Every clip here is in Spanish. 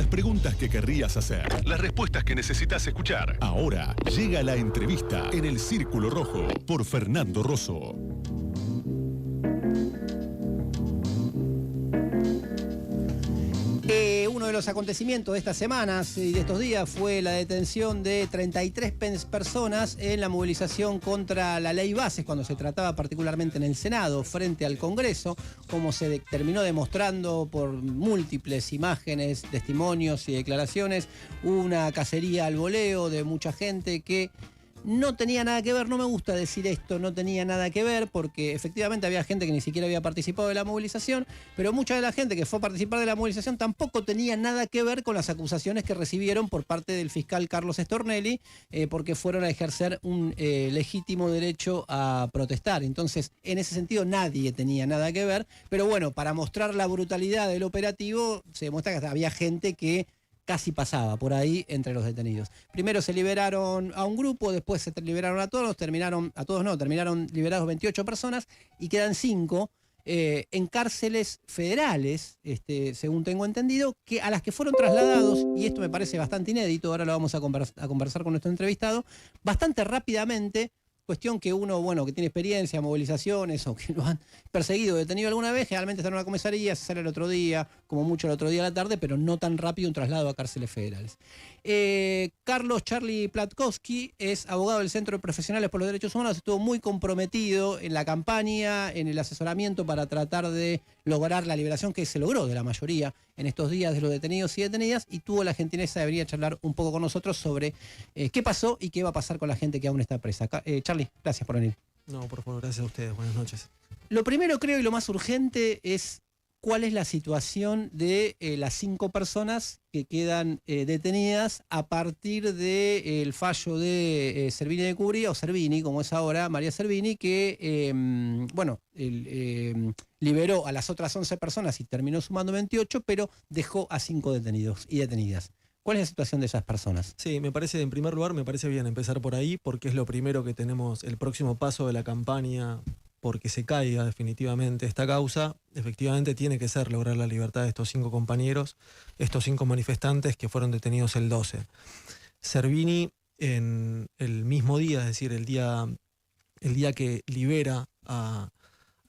Las preguntas que querrías hacer. Las respuestas que necesitas escuchar. Ahora llega la entrevista en el Círculo Rojo por Fernando Rosso. Uno de los acontecimientos de estas semanas y de estos días fue la detención de 33 personas en la movilización contra la ley Bases, cuando se trataba particularmente en el Senado, frente al Congreso, como se terminó demostrando por múltiples imágenes, testimonios y declaraciones, una cacería al voleo de mucha gente que no tenía nada que ver. No me gusta decir esto, no tenía nada que ver, porque efectivamente había gente que ni siquiera había participado de la movilización, pero mucha de la gente que fue a participar de la movilización tampoco tenía nada que ver con las acusaciones que recibieron por parte del fiscal Carlos Stornelli, porque fueron a ejercer un legítimo derecho a protestar. Entonces, en ese sentido, nadie tenía nada que ver, pero bueno, para mostrar la brutalidad del operativo, se demuestra que había gente que casi pasaba por ahí entre los detenidos. Primero se liberaron a un grupo, después se liberaron a todos, terminaron liberados 28 personas y quedan 5 en cárceles federales, según tengo entendido, a las que fueron trasladados, y esto me parece bastante inédito, ahora lo vamos a conversar con nuestro entrevistado, bastante rápidamente. Cuestión que uno, bueno, que tiene experiencia, movilizaciones o que lo han perseguido, detenido alguna vez, generalmente está en una comisaría, se sale el otro día, como mucho el otro día a la tarde, pero no tan rápido un traslado a cárceles federales. Carlos Charlie Platkowski es abogado del Centro de Profesionales por los Derechos Humanos, estuvo muy comprometido en la campaña, en el asesoramiento para tratar de lograr la liberación que se logró de la mayoría en estos días de los detenidos y detenidas, y tuvo la gentileza de venir a charlar un poco con nosotros sobre qué pasó y qué va a pasar con la gente que aún está presa. Charlie, gracias por venir. No, por favor, gracias a ustedes. Buenas noches. Lo primero, creo, y lo más urgente es cuál es la situación de las 5 personas que quedan detenidas a partir del fallo de Servini de Cubría, o Servini, como es ahora, María Servini, que, liberó a las otras 11 personas y terminó sumando 28, pero dejó a 5 detenidos y detenidas. ¿Cuál es la situación de esas personas? Sí, me parece, en primer lugar, me parece bien empezar por ahí, porque es lo primero que tenemos, el próximo paso de la campaña, porque se caiga definitivamente esta causa. Efectivamente tiene que ser lograr la libertad de estos 5 compañeros, estos 5 manifestantes que fueron detenidos el 12. Servini, en el mismo día, es decir, el día que libera a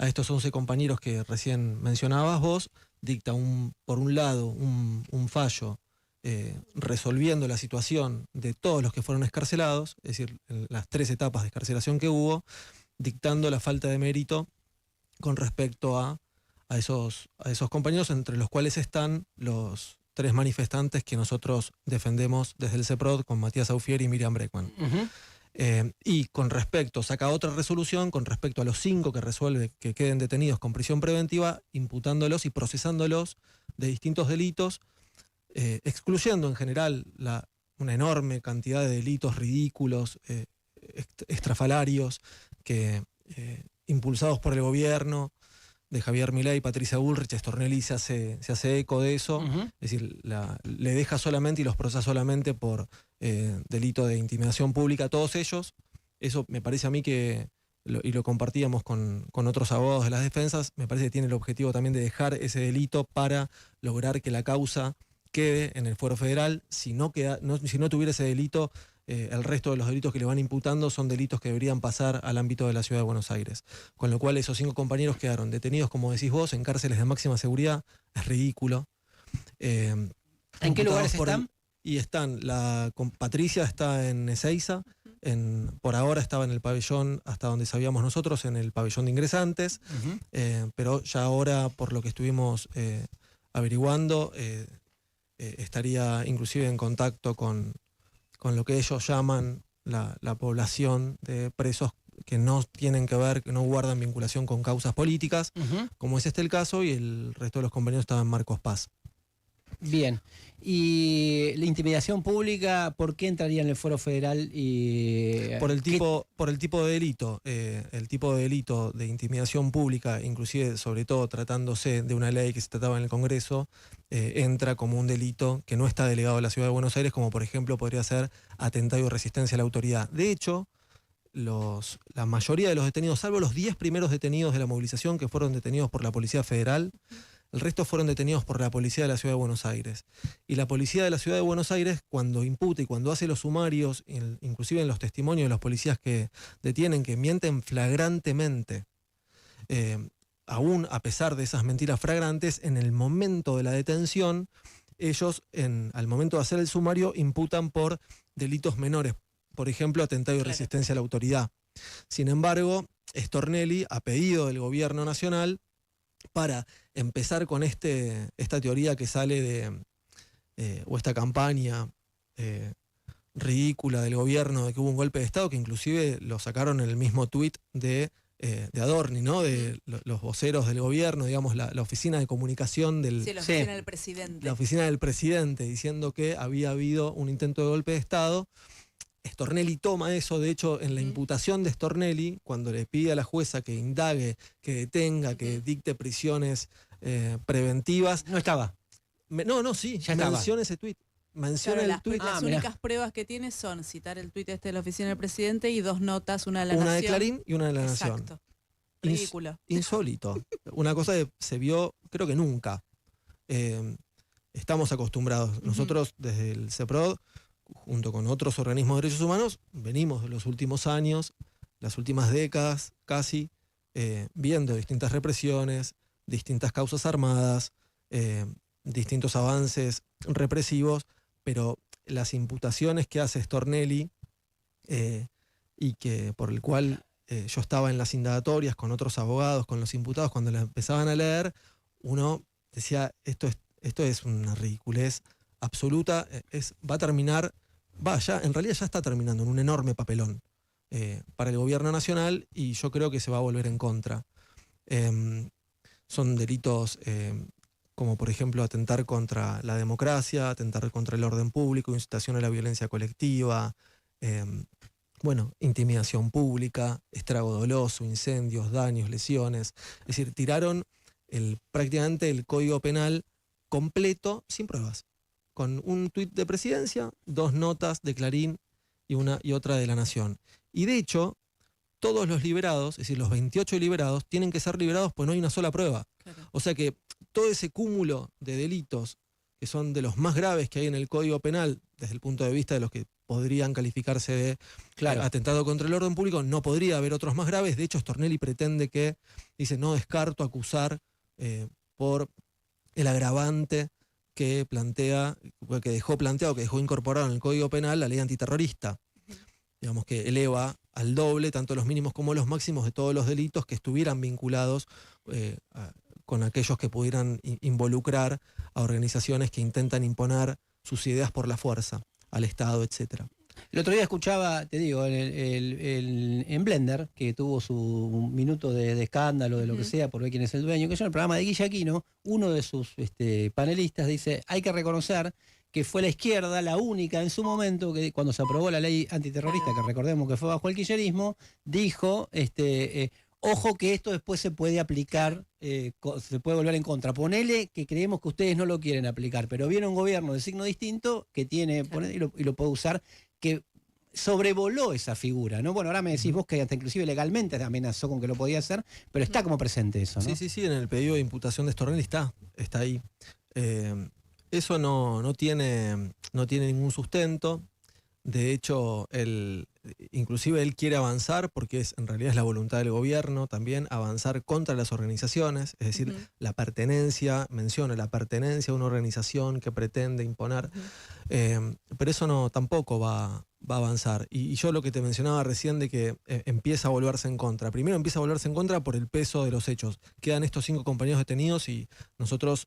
estos 11 compañeros que recién mencionabas vos, dicta por un lado un fallo resolviendo la situación de todos los que fueron escarcelados, es decir, en las 3 etapas de escarcelación que hubo, dictando la falta de mérito con respecto a esos compañeros, entre los cuales están los 3 manifestantes que nosotros defendemos desde el CEPROD, con Matías Aufier y Miriam Breckman. Y con respecto, saca otra resolución con respecto a los 5 que resuelve que queden detenidos con prisión preventiva, imputándolos y procesándolos de distintos delitos, excluyendo en general una enorme cantidad de delitos ridículos, estrafalarios, que impulsados por el gobierno de Javier Milei, Patricia Bullrich, Stornelli se hace eco de eso. Es decir, le deja solamente y los procesa solamente por delito de intimidación pública a todos ellos. Eso me parece a mí que, y lo compartíamos con otros abogados de las defensas, me parece que tiene el objetivo también de dejar ese delito para lograr que la causa quede en el fuero federal. Si no tuviera ese delito, el resto de los delitos que le van imputando son delitos que deberían pasar al ámbito de la Ciudad de Buenos Aires. Con lo cual esos 5 compañeros quedaron detenidos, como decís vos, en cárceles de máxima seguridad. Es ridículo. ¿En qué lugares están? Patricia está en Ezeiza, por ahora estaba en el pabellón, hasta donde sabíamos nosotros, en el pabellón de ingresantes, pero ya ahora, por lo que estuvimos averiguando, estaría inclusive en contacto con lo que ellos llaman la población de presos que no tienen que ver, que no guardan vinculación con causas políticas, como es el caso, y el resto de los compañeros estaban en Marcos Paz. Bien. Y la intimidación pública, ¿por qué entraría en el fuero federal? Por el tipo de delito. El tipo de delito de intimidación pública, inclusive sobre todo tratándose de una ley que se trataba en el Congreso, entra como un delito que no está delegado a la Ciudad de Buenos Aires, como por ejemplo podría ser atentado y resistencia a la autoridad. De hecho, la mayoría de los detenidos, salvo los 10 primeros detenidos de la movilización que fueron detenidos por la Policía Federal, El resto fueron detenidos por la policía de la Ciudad de Buenos Aires. Y la policía de la Ciudad de Buenos Aires, cuando imputa y cuando hace los sumarios, inclusive en los testimonios de los policías que detienen, que mienten flagrantemente, aún a pesar de esas mentiras flagrantes, en el momento de la detención, ellos, al momento de hacer el sumario, imputan por delitos menores, por ejemplo, atentado y resistencia a la autoridad. Sin embargo, Stornelli, a pedido del gobierno nacional, para empezar con esta teoría que sale o esta campaña ridícula del gobierno de que hubo un golpe de Estado, que inclusive lo sacaron en el mismo tuit de Adorni, ¿no? De los voceros del gobierno, digamos, la oficina de comunicación del... Sí, la oficina del presidente. La oficina del presidente, diciendo que había habido un intento de golpe de Estado. Stornelli toma eso, de hecho, en la imputación de Stornelli, cuando le pide a la jueza que indague, que detenga, que dicte prisiones preventivas. No estaba. Sí, ya menciona ese tuit. Menciona el tuit. Las únicas pruebas que tiene son citar el tuit de la oficina del presidente y 2 notas, una de la Nación. Nación. Una de Clarín y una de la Nación. Exacto. Ridículo. Insólito. Una cosa que se vio, creo que nunca. Estamos acostumbrados. Nosotros, desde el CEPROD, junto con otros organismos de derechos humanos, venimos de los últimos años, las últimas décadas casi, viendo distintas represiones, distintas causas armadas, distintos avances represivos, pero las imputaciones que hace Stornelli y que por el cual yo estaba en las indagatorias con otros abogados, con los imputados, cuando las empezaban a leer, uno decía, esto es una ridiculez absoluta, va a terminar, en realidad ya está terminando en un enorme papelón para el gobierno nacional, y yo creo que se va a volver en contra. Son delitos como por ejemplo atentar contra la democracia, atentar contra el orden público, incitación a la violencia colectiva, intimidación pública, estrago doloso, incendios, daños, lesiones. Es decir, tiraron prácticamente el Código Penal completo sin pruebas, con un tuit de Presidencia, 2 notas de Clarín y otra de La Nación. Y de hecho, todos los liberados, es decir, los 28 liberados, tienen que ser liberados pues no hay una sola prueba. Claro. O sea que todo ese cúmulo de delitos, que son de los más graves que hay en el Código Penal, desde el punto de vista de los que podrían calificarse de atentado contra el orden público, no podría haber otros más graves. De hecho, Stornelli pretende no descarto acusar por el agravante que dejó incorporado en el Código Penal la ley antiterrorista. Digamos que eleva al doble tanto los mínimos como los máximos de todos los delitos que estuvieran vinculados con aquellos que pudieran involucrar a organizaciones que intentan imponer sus ideas por la fuerza al Estado, etc. El otro día escuchaba, te digo, en Blender, que tuvo su minuto de escándalo, de lo que sea, por ver quién es el dueño, que es el programa de Guille Aquino, uno de sus panelistas dice, hay que reconocer que fue la izquierda la única en su momento que cuando se aprobó la ley antiterrorista, que recordemos que fue bajo el kirchnerismo, dijo, ojo que esto después se puede aplicar, se puede volver en contra. Ponele que creemos que ustedes no lo quieren aplicar, pero viene un gobierno de signo distinto que tiene, y lo puede usar, que sobrevoló esa figura, ¿no? Bueno, ahora me decís vos que hasta inclusive legalmente amenazó con que lo podía hacer, pero está como presente eso, ¿no? Sí, en el pedido de imputación de Stornelli está ahí. Eso no tiene ningún sustento. De hecho, inclusive él quiere avanzar, porque en realidad es la voluntad del gobierno también, avanzar contra las organizaciones, es decir, menciona la pertenencia a una organización que pretende imponer, pero eso tampoco va a avanzar. Y yo lo que te mencionaba recién de que empieza a volverse en contra. Primero empieza a volverse en contra por el peso de los hechos. Quedan estos 5 compañeros detenidos y nosotros...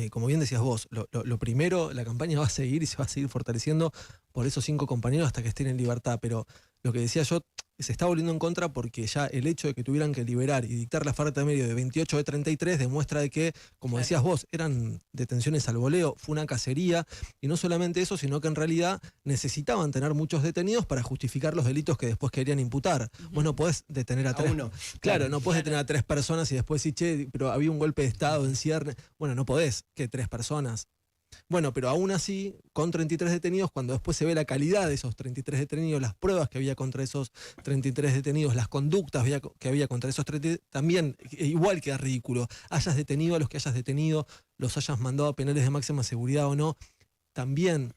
como bien decías vos, lo primero, la campaña va a seguir y se va a seguir fortaleciendo por esos 5 compañeros hasta que estén en libertad, pero lo que decía yo, se está volviendo en contra porque ya el hecho de que tuvieran que liberar y dictar la falta de medio de 28 de 33 demuestra de que, como decías vos, eran detenciones al voleo, fue una cacería, y no solamente eso, sino que en realidad necesitaban tener muchos detenidos para justificar los delitos que después querían imputar. Vos no podés detener a 3. Claro, no podés detener a 3 personas y después decir, pero había un golpe de Estado en cierne. Bueno, no podés que 3 personas Bueno, pero aún así, con 33 detenidos, cuando después se ve la calidad de esos 33 detenidos, las pruebas que había contra esos 33 detenidos, las conductas que había contra esos 33, también igual queda ridículo. Hayas detenido a los que hayas detenido, los hayas mandado a penales de máxima seguridad o no, también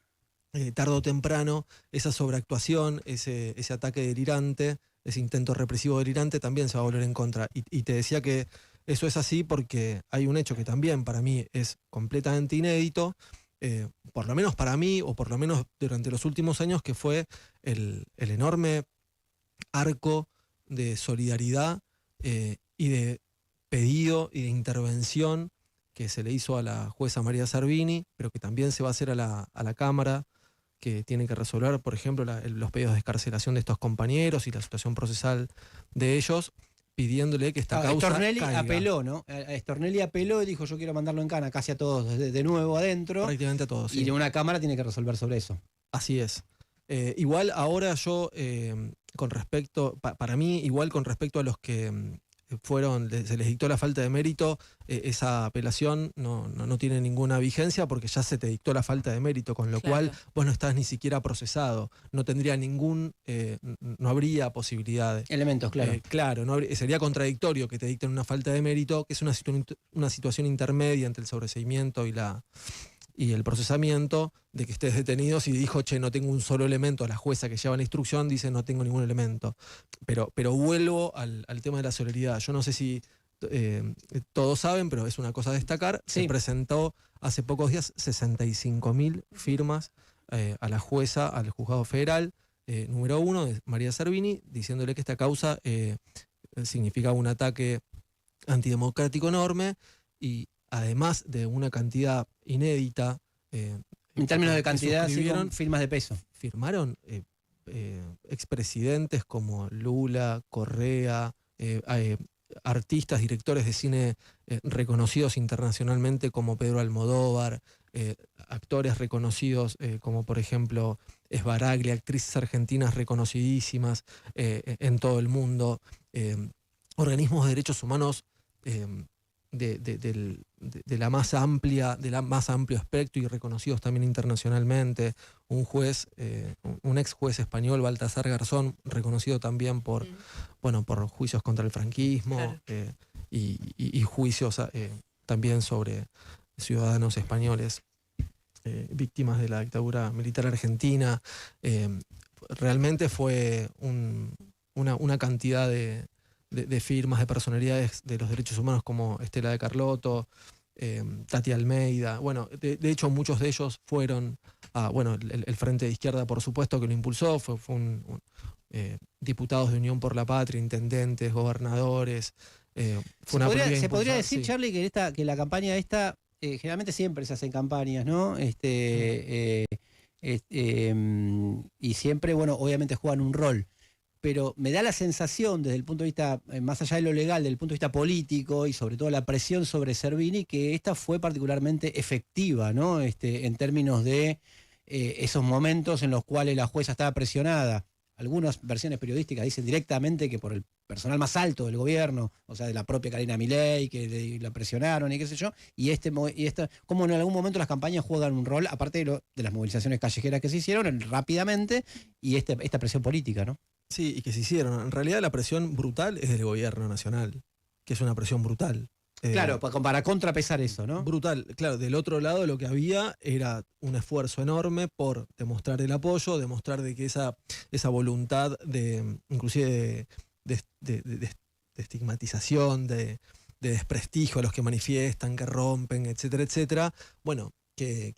tarde o temprano esa sobreactuación, ese ataque delirante, ese intento represivo delirante también se va a volver en contra. Y te decía que eso es así porque hay un hecho que también para mí es completamente inédito, por lo menos para mí, o por lo menos durante los últimos años, que fue el enorme arco de solidaridad y de pedido y de intervención que se le hizo a la jueza María Servini, pero que también se va a hacer a la Cámara, que tiene que resolver, por ejemplo, los pedidos de excarcelación de estos compañeros y la situación procesal de ellos, pidiéndole que esta causa Stornelli caiga. apeló, ¿no? Stornelli apeló y dijo, yo quiero mandarlo en cana casi a todos de nuevo adentro. Prácticamente a todos, sí. Y una Cámara tiene que resolver sobre eso. Así es. Igual ahora yo, con respecto, para mí, igual con respecto a los que se les dictó la falta de mérito, esa apelación no tiene ninguna vigencia porque ya se te dictó la falta de mérito, con lo cual vos no estás ni siquiera procesado, no tendría no habría posibilidad. Elementos, claro. Claro, sería contradictorio que te dicten una falta de mérito, que es una situación intermedia entre el sobreseimiento y el procesamiento, de que estés detenido si dijo, che, no tengo un solo elemento. La jueza que lleva la instrucción dice, no tengo ningún elemento. Pero vuelvo al tema de la solidaridad. Yo no sé si todos saben, pero es una cosa a destacar. Sí. Se presentó hace pocos días 65.000 firmas a la jueza, al juzgado federal, número 1, de María Servini, diciéndole que esta causa significa un ataque antidemocrático enorme y además de una cantidad inédita. En términos de cantidad, sí, con firmas de peso. Firmaron expresidentes como Lula, Correa, artistas, directores de cine reconocidos internacionalmente como Pedro Almodóvar, actores reconocidos como por ejemplo Esbaraglia, actrices argentinas reconocidísimas en todo el mundo, organismos de derechos humanos de la más amplia, de la más amplio espectro y reconocidos también internacionalmente, un ex juez español, Baltasar Garzón, reconocido también por juicios contra el franquismo, claro. y juicios también sobre ciudadanos españoles víctimas de la dictadura militar argentina. Realmente fue una cantidad de firmas de personalidades de los derechos humanos como Estela de Carlotto, Tati Almeida. Bueno, de hecho muchos de ellos fueron el Frente de Izquierda, por supuesto, que lo impulsó, fue diputados de Unión por la Patria, intendentes, gobernadores. Se podría decir, sí, Charlie, que la campaña esta, generalmente siempre se hacen campañas, ¿no? Y siempre, obviamente juegan un rol. Pero me da la sensación, desde el punto de vista, más allá de lo legal, desde el punto de vista político y sobre todo la presión sobre Servini, que esta fue particularmente efectiva, ¿no? En términos de esos momentos en los cuales la jueza estaba presionada. Algunas versiones periodísticas dicen directamente que por el personal más alto del gobierno, o sea, de la propia Karina Milei, que la presionaron y qué sé yo, y como en algún momento las campañas juegan un rol, aparte de las movilizaciones callejeras que se hicieron rápidamente, y esta presión política, ¿no? Sí, y que se hicieron. En realidad la presión brutal es del gobierno nacional, que es una presión brutal. Claro, para contrapesar eso, ¿no? Brutal. Claro, del otro lado lo que había era un esfuerzo enorme por demostrar el apoyo, demostrar de que esa voluntad inclusive de estigmatización, de desprestigio a los que manifiestan, que rompen, etcétera, etcétera, que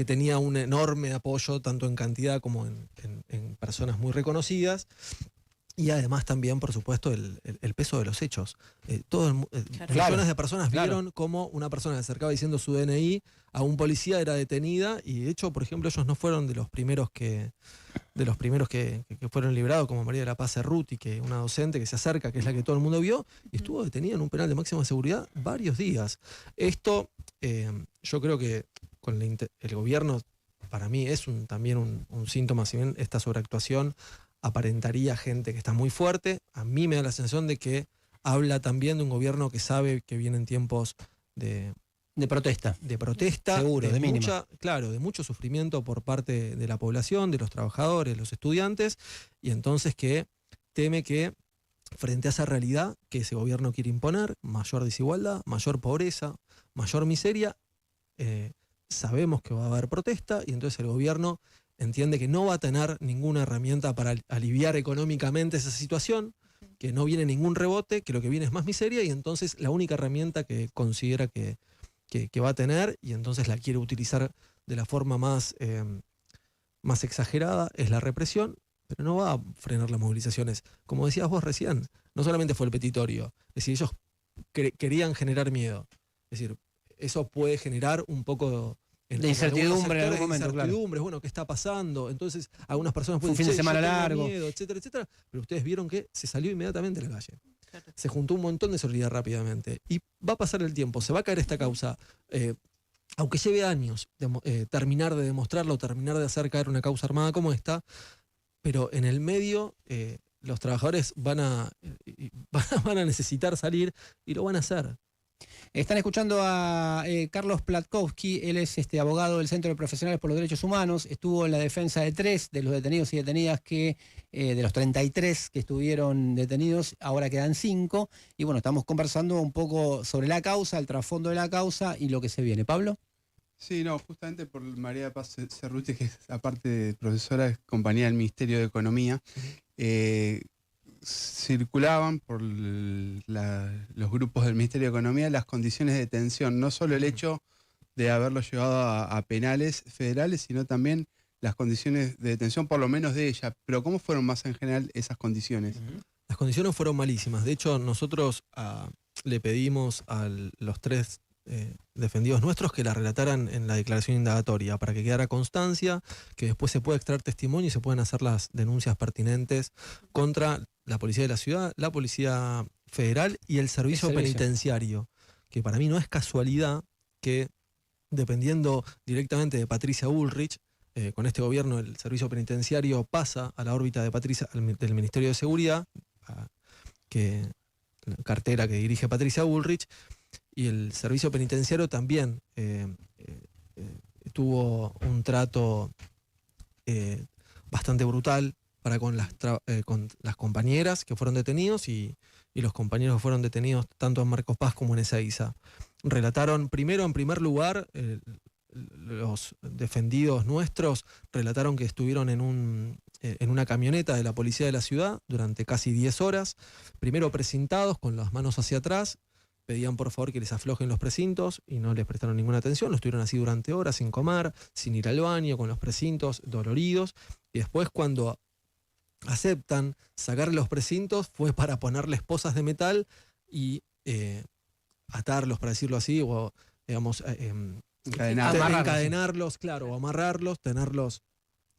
tenía un enorme apoyo tanto en cantidad como en personas muy reconocidas. Y además también, por supuesto, el peso de los hechos. Millones de personas vieron cómo una persona se acercaba diciendo su DNI a un policía, era detenida, y de hecho, por ejemplo, ellos no fueron de los primeros que fueron liberados, como María de la Paz Cerruti, que una docente que se acerca, que es la que todo el mundo vio, y estuvo detenida en un penal de máxima seguridad varios días. Esto, yo creo que con el gobierno, para mí, es también un síntoma, si bien esta sobreactuación aparentaría gente que está muy fuerte, a mí me da la sensación de que habla también de un gobierno que sabe que vienen tiempos de De protesta. De protesta, Seguro, de mínima. claro, de mucho sufrimiento por parte de la población, de los trabajadores, los estudiantes, y entonces que teme que frente a esa realidad que ese gobierno quiere imponer, mayor desigualdad, mayor pobreza, mayor miseria, sabemos que va a haber protesta y entonces el gobierno entiende que no va a tener ninguna herramienta para aliviar económicamente esa situación, que no viene ningún rebote, que lo que viene es más miseria y entonces la única herramienta que considera que va a tener y entonces la quiere utilizar de la forma más exagerada es la represión, pero no va a frenar las movilizaciones. Como decías vos recién, no solamente fue el petitorio, es decir, ellos querían generar miedo. Es decir, eso puede generar un poco de incertidumbre en algún momento, incertidumbres, bueno, ¿qué está pasando? Entonces, algunas personas pueden decir, un fin de semana largo, miedo, etcétera, etcétera, pero ustedes vieron que se salió inmediatamente a la calle. Se juntó un montón de solidaridad rápidamente. Y va a pasar el tiempo, se va a caer esta causa. Aunque lleve años terminar de demostrarlo, terminar de hacer caer una causa armada como esta, pero en el medio los trabajadores van a necesitar salir y lo van a hacer. Están escuchando a Carlos Platkowski, él es abogado del Centro de Profesionales por los Derechos Humanos, estuvo en la defensa de 3 de los detenidos y detenidas de los 33 que estuvieron detenidos, ahora quedan 5, y bueno, estamos conversando un poco sobre la causa, el trasfondo de la causa y lo que se viene. ¿Pablo? Sí, no, justamente por María Paz Cerruti, que es aparte de profesora, es compañía del Ministerio de Economía, circulaban por los grupos del Ministerio de Economía las condiciones de detención, no solo el hecho de haberlo llevado a penales federales, sino también las condiciones de detención, por lo menos de ella. Pero ¿cómo fueron más en general esas condiciones? Las condiciones fueron malísimas. De hecho, nosotros le pedimos a los 3 defendidos nuestros que la relataran en la declaración indagatoria para que quedara constancia, que después se pueda extraer testimonio y se puedan hacer las denuncias pertinentes contra la policía de la ciudad, la policía federal y el servicio penitenciario, que para mí no es casualidad que dependiendo directamente de Patricia Bullrich, con este gobierno el servicio penitenciario pasa a la órbita de del Ministerio de Seguridad, la cartera que dirige Patricia Bullrich, y el servicio penitenciario también tuvo un trato bastante brutal con las compañeras que fueron detenidos y los compañeros que fueron detenidos tanto en Marcos Paz como en Ezeiza. Relataron primero, en primer lugar, los defendidos nuestros relataron que estuvieron en una camioneta de la policía de la ciudad durante casi 10 horas, primero precintados con las manos hacia atrás, pedían por favor que les aflojen los precintos y no les prestaron ninguna atención, lo estuvieron así durante horas, sin comer, sin ir al baño, con los precintos doloridos, y después cuando aceptan sacar los precintos fue para ponerles posas de metal y atarlos, para decirlo así, o digamos encadenarlos, claro, o amarrarlos, tenerlos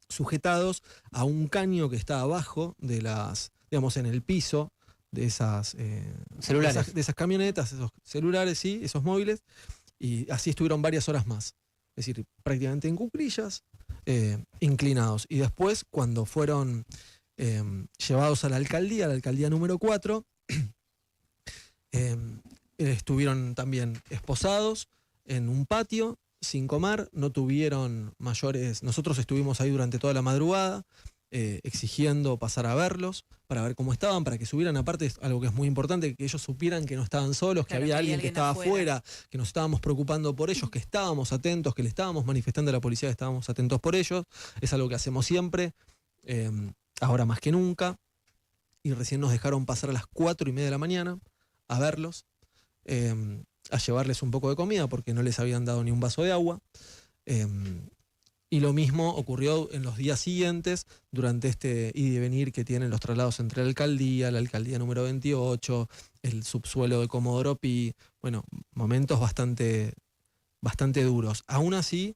sujetados a un caño que está abajo de en el piso de esas celulares, de esas camionetas, esos celulares, sí, esos móviles, y así estuvieron varias horas más, es decir, prácticamente en cuclillas, inclinados. Y después, cuando fueron llevados a la alcaldía número 4, estuvieron también esposados en un patio, sin comer, no tuvieron mayores. Nosotros estuvimos ahí durante toda la madrugada, exigiendo pasar a verlos, para ver cómo estaban, para que subieran. Aparte, algo que es muy importante, que ellos supieran que no estaban solos, claro, que había alguien que estaba afuera, que nos estábamos preocupando por ellos, que estábamos atentos, que le estábamos manifestando a la policía que estábamos atentos por ellos. Es algo que hacemos siempre, ahora más que nunca. Y recién nos dejaron pasar a las 4:30 de la mañana a verlos, a llevarles un poco de comida porque no les habían dado ni un vaso de agua. Y lo mismo ocurrió en los días siguientes, durante este ir y venir que tienen los traslados entre la alcaldía número 28, el subsuelo de Comodoro Pi. Bueno, momentos bastante duros. Aún así,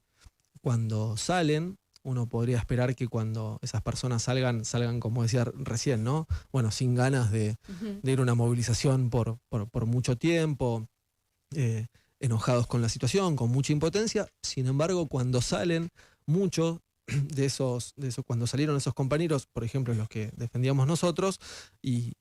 cuando salen, uno podría esperar que cuando esas personas salgan como decía recién, ¿no? Bueno, sin ganas de ir a una movilización por mucho tiempo, enojados con la situación, con mucha impotencia. Sin embargo, cuando salen, muchos de esos, cuando salieron esos compañeros, por ejemplo, los que defendíamos nosotros, y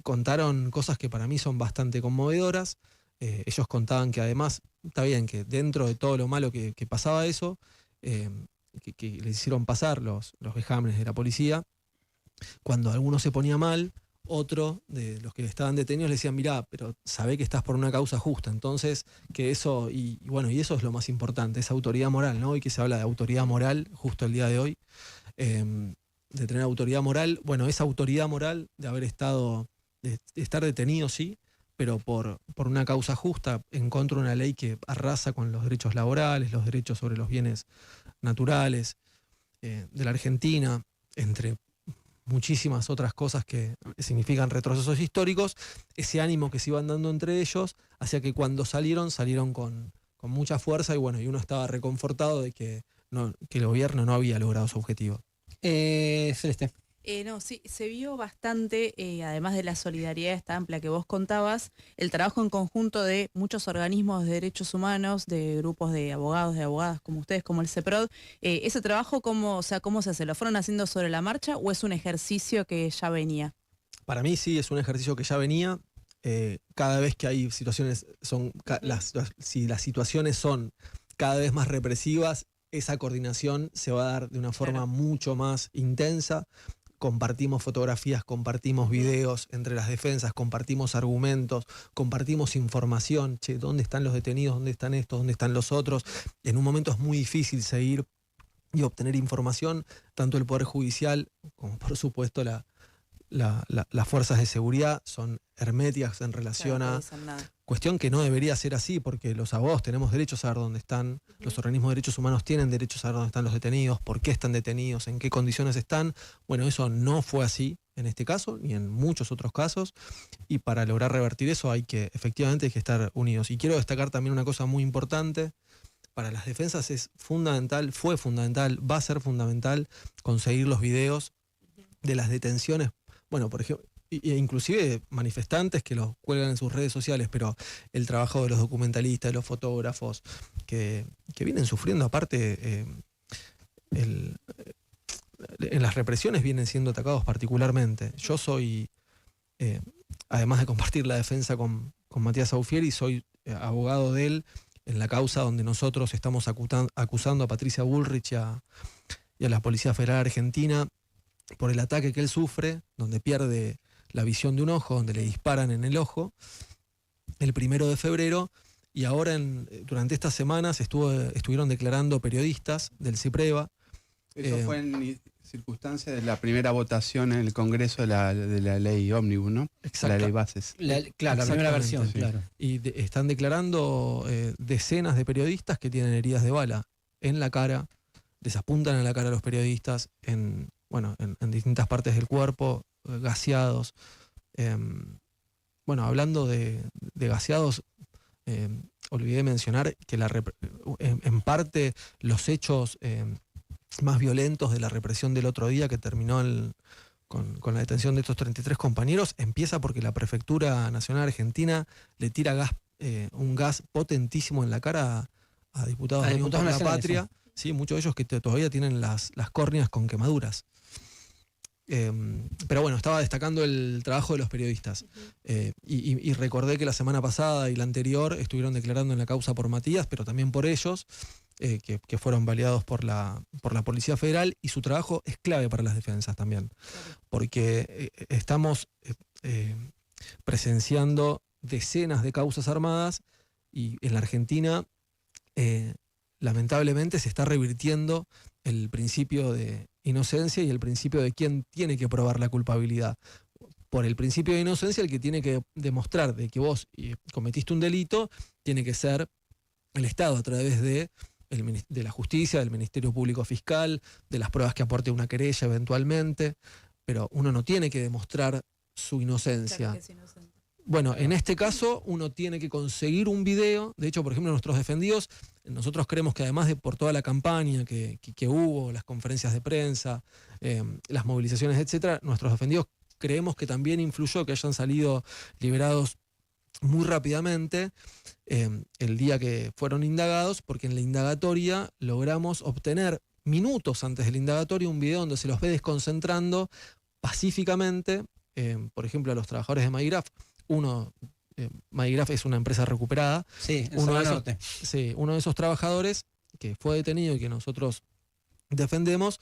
contaron cosas que para mí son bastante conmovedoras. Ellos contaban que además está bien que dentro de todo lo malo que pasaba eso, que le hicieron pasar los vejámenes de la policía, cuando alguno se ponía mal, otro de los que estaban detenidos le decían, mirá, pero sabé que estás por una causa justa. Entonces, que eso, y eso es lo más importante, esa autoridad moral, ¿no? Hoy que se habla de autoridad moral, justo el día de hoy, de tener autoridad moral, bueno, esa autoridad moral de haber estado, de estar detenido, sí, pero por una causa justa, en contra de una ley que arrasa con los derechos laborales, los derechos sobre los bienes naturales de la Argentina, entre muchísimas otras cosas que significan retrocesos históricos. Ese ánimo que se iban dando entre ellos hacía que cuando salieron con mucha fuerza, y bueno, y uno estaba reconfortado de que el gobierno no había logrado su objetivo. Celeste. No, sí, se vio bastante, además de la solidaridad esta amplia que vos contabas, el trabajo en conjunto de muchos organismos de derechos humanos, de grupos de abogados, de abogadas como ustedes, como el CEPROD. ¿Ese trabajo cómo se hace? ¿Lo fueron haciendo sobre la marcha o es un ejercicio que ya venía? Para mí sí, es un ejercicio que ya venía. Cada vez que hay situaciones, si las situaciones son cada vez más represivas, esa coordinación se va a dar de una forma mucho más intensa. Compartimos fotografías, compartimos videos entre las defensas, compartimos argumentos, compartimos información. Che, ¿dónde están los detenidos? ¿Dónde están estos? ¿Dónde están los otros? En un momento es muy difícil seguir y obtener información, tanto el Poder Judicial como por supuesto las fuerzas de seguridad son herméticas en relación a cuestión que no debería ser así, porque los abogados tenemos derecho a saber dónde están, los organismos de derechos humanos tienen derecho a saber dónde están los detenidos, por qué están detenidos, en qué condiciones están. Bueno, eso no fue así en este caso, ni en muchos otros casos, y para lograr revertir eso efectivamente hay que estar unidos. Y quiero destacar también una cosa muy importante. Para las defensas es fundamental, fue fundamental, va a ser fundamental conseguir los videos de las detenciones. Bueno, por ejemplo, inclusive manifestantes que los cuelgan en sus redes sociales, pero el trabajo de los documentalistas, de los fotógrafos, que vienen sufriendo, aparte, en las represiones vienen siendo atacados particularmente. Yo soy, además de compartir la defensa con Matías Aufieri, soy abogado de él en la causa donde nosotros estamos acusando a Patricia Bullrich y a la Policía Federal Argentina por el ataque que él sufre, donde pierde la visión de un ojo, donde le disparan en el ojo, el 1 de febrero, y ahora durante estas semanas estuvieron declarando periodistas del CIPREVA. Eso fue en circunstancia de la primera votación en el Congreso de la ley ómnibus, ¿no? Exacto. La ley bases. Claro, la primera versión, sí. claro. Y están declarando decenas de periodistas que tienen heridas de bala en la cara, les apuntan a la cara a los periodistas en distintas partes del cuerpo, gaseados. Hablando de gaseados, olvidé mencionar que en parte los hechos más violentos de la represión del otro día, que terminó con la detención de estos 33 compañeros, empieza porque la Prefectura Nacional Argentina le tira un gas potentísimo en la cara a diputados de Unión por la Patria. Sí, muchos de ellos que todavía tienen las córneas con quemaduras. Pero bueno, estaba destacando el trabajo de los periodistas. Y recordé que la semana pasada y la anterior estuvieron declarando en la causa por Matías, pero también por ellos, que fueron validados por la Policía Federal, y su trabajo es clave para las defensas también. Porque estamos presenciando decenas de causas armadas y en la Argentina lamentablemente se está revirtiendo el principio de inocencia y el principio de quién tiene que probar la culpabilidad. Por el principio de inocencia, el que tiene que demostrar de que vos cometiste un delito tiene que ser el Estado, a través de la justicia, del Ministerio Público Fiscal, de las pruebas que aporte una querella eventualmente, pero uno no tiene que demostrar su inocencia. Claro que es inocente. Bueno, en este caso uno tiene que conseguir un video. De hecho, por ejemplo, nuestros defendidos, nosotros creemos que además de por toda la campaña que hubo, las conferencias de prensa, las movilizaciones, etcétera, nuestros defendidos creemos que también influyó que hayan salido liberados muy rápidamente el día que fueron indagados, porque en la indagatoria logramos obtener minutos antes de la indagatoria un video donde se los ve desconcentrando pacíficamente, por ejemplo, a los trabajadores de Maygraf. Uno Magigraf es una empresa recuperada. Sí, en Uno Zona de esos- Norte. Sí, uno de esos trabajadores que fue detenido y que nosotros defendemos,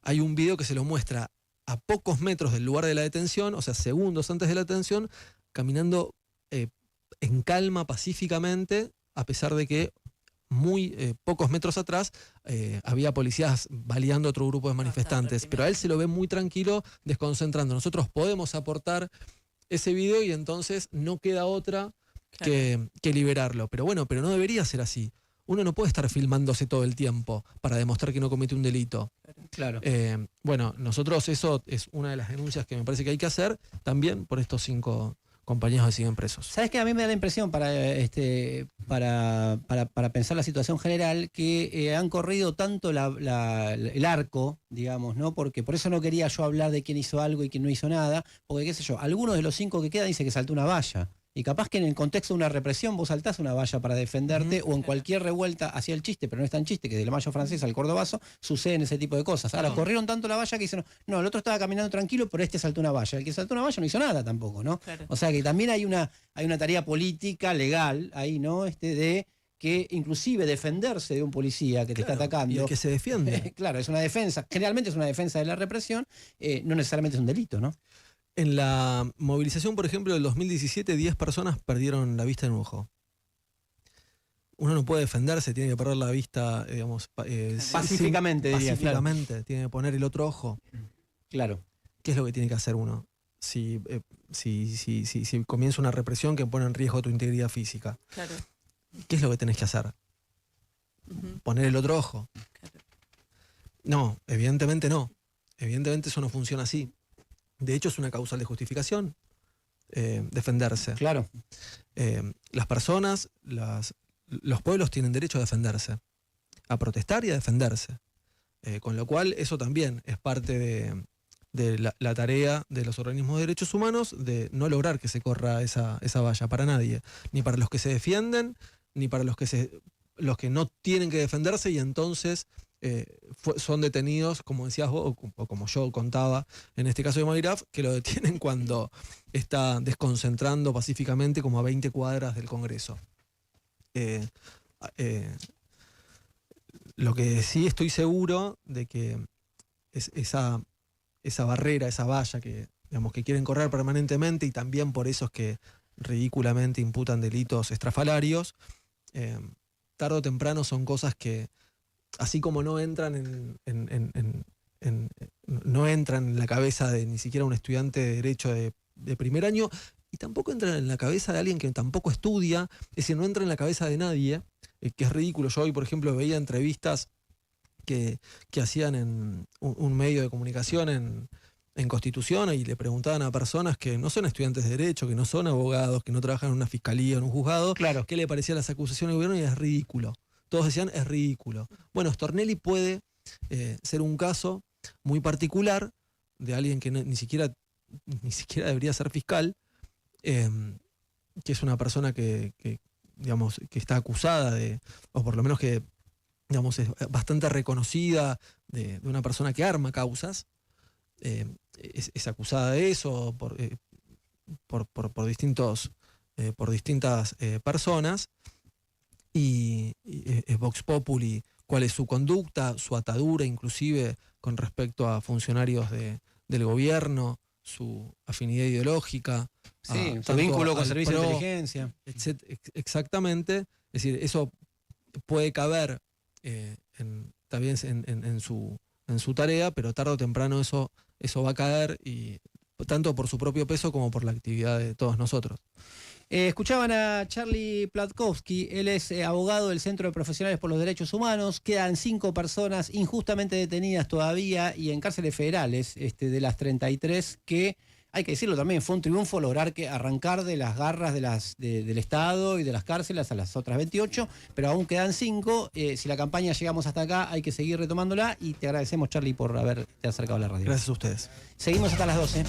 hay un video que se lo muestra a pocos metros del lugar de la detención, o sea, segundos antes de la detención, caminando en calma, pacíficamente, a pesar de que muy pocos metros atrás había policías baleando a otro grupo de manifestantes. Pero a él se lo ve muy tranquilo, desconcentrando. Nosotros podemos aportar ese video y entonces no queda otra que liberarlo. Pero bueno, pero no debería ser así. Uno no puede estar filmándose todo el tiempo para demostrar que no cometió un delito. Claro. Bueno, nosotros eso es una de las denuncias que me parece que hay que hacer también por estos 5 compañeros que siguen presos. ¿Sabes qué? A mí me da la impresión para pensar la situación general que han corrido tanto el arco, digamos, ¿no? Porque por eso no quería yo hablar de quién hizo algo y quién no hizo nada, porque qué sé yo, algunos de los 5 que quedan dice que saltó una valla. Y capaz que en el contexto de una represión vos saltás una valla para defenderte o en cualquier revuelta hacia el chiste, pero no es tan chiste, que de la Mayo Francesa al Cordobazo suceden ese tipo de cosas. Ahora, corrieron tanto la valla que dicen, no, el otro estaba caminando tranquilo, pero este saltó una valla. El que saltó una valla no hizo nada tampoco, ¿no? Claro. O sea que también hay una tarea política, legal, ahí, ¿no? De que inclusive defenderse de un policía que te está atacando. Y el que se defiende. Claro, es una defensa, generalmente es una defensa de la represión, no necesariamente es un delito, ¿no? En la movilización, por ejemplo, del 2017, 10 personas perdieron la vista en un ojo. Uno no puede defenderse, tiene que perder la vista, digamos, Pacíficamente, diría, pacíficamente, tiene que poner el otro ojo. Claro. ¿Qué es lo que tiene que hacer uno? Si comienza una represión que pone en riesgo tu integridad física, Claro. ¿qué es lo que tenés que hacer? Ujú. ¿Poner el otro ojo? Claro. No, evidentemente no. Evidentemente eso no funciona así. De hecho, es una causal de justificación defenderse. Claro. Las personas, los pueblos tienen derecho a defenderse, a protestar y a defenderse. Con lo cual, eso también es parte de la tarea de los organismos de derechos humanos de no lograr que se corra esa valla para nadie, ni para los que se defienden, ni para los que no tienen que defenderse y entonces son detenidos, como decías vos, o como yo contaba en este caso de Magigraf, que lo detienen cuando está desconcentrando pacíficamente como a 20 cuadras del Congreso. Lo que sí estoy seguro de que esa barrera, esa valla que, digamos, que quieren correr permanentemente y también por eso es que ridículamente imputan delitos estrafalarios, tarde o temprano son cosas que, así como no entran no entran en la cabeza de ni siquiera un estudiante de derecho de primer año, y tampoco entran en la cabeza de alguien que tampoco estudia, es decir, no entra en la cabeza de nadie, que es ridículo. Yo hoy, por ejemplo, veía entrevistas que hacían en un medio de comunicación en Constitución y le preguntaban a personas que no son estudiantes de derecho, que no son abogados, que no trabajan en una fiscalía, en un juzgado, Claro. qué le parecían las acusaciones del gobierno y es ridículo. Todos decían, es ridículo. Bueno, Stornelli puede ser un caso muy particular de alguien que ni siquiera debería ser fiscal, que es una persona que digamos, que está acusada o por lo menos que, digamos, es bastante reconocida de una persona que arma causas, es acusada de eso por distintas personas, y es Vox Populi cuál es su conducta, su atadura inclusive con respecto a funcionarios del gobierno, su afinidad ideológica, Sí, su tanto vínculo con al servicios de PRO, inteligencia. exactamente. Es decir, eso puede caber también en su tarea, pero tarde o temprano eso va a caer, y tanto por su propio peso como por la actividad de todos nosotros. Escuchaban a Charlie Platkowski, él es abogado del Centro de Profesionales por los Derechos Humanos. Quedan 5 personas injustamente detenidas todavía y en cárceles federales, de las 33, que, hay que decirlo también, fue un triunfo lograr arrancar de las garras del Estado y de las cárceles a las otras 28, pero aún quedan 5. Si la campaña llegamos hasta acá, hay que seguir retomándola, y te agradecemos, Charlie, por haberte acercado a la radio. Gracias a ustedes. Seguimos hasta las 12.